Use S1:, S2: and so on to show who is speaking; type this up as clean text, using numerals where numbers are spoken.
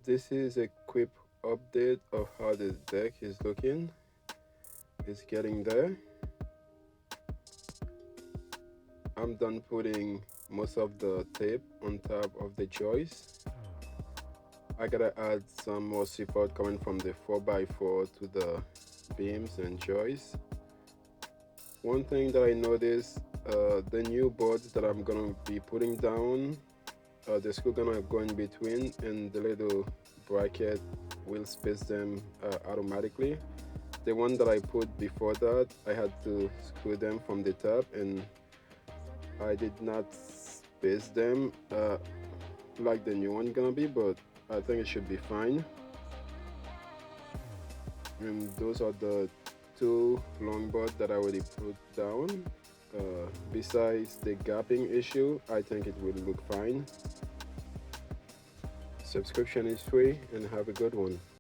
S1: This is a quick update of how the deck is looking. It's getting there. I'm done putting most of the tape on top of the joist. I gotta add some more support coming from the 4x4 to the beams and joists. One thing that I noticed, the new boards that I'm gonna be putting down, the screw gonna go in between and the little bracket will space them automatically. The one that I put before that, I had to screw them from the top and I did not space them like the new one gonna be, but I think it should be fine. And those are the two longboards that I already put down. Besides the gapping issue, I think it will look fine. Subscription is free and have a good one.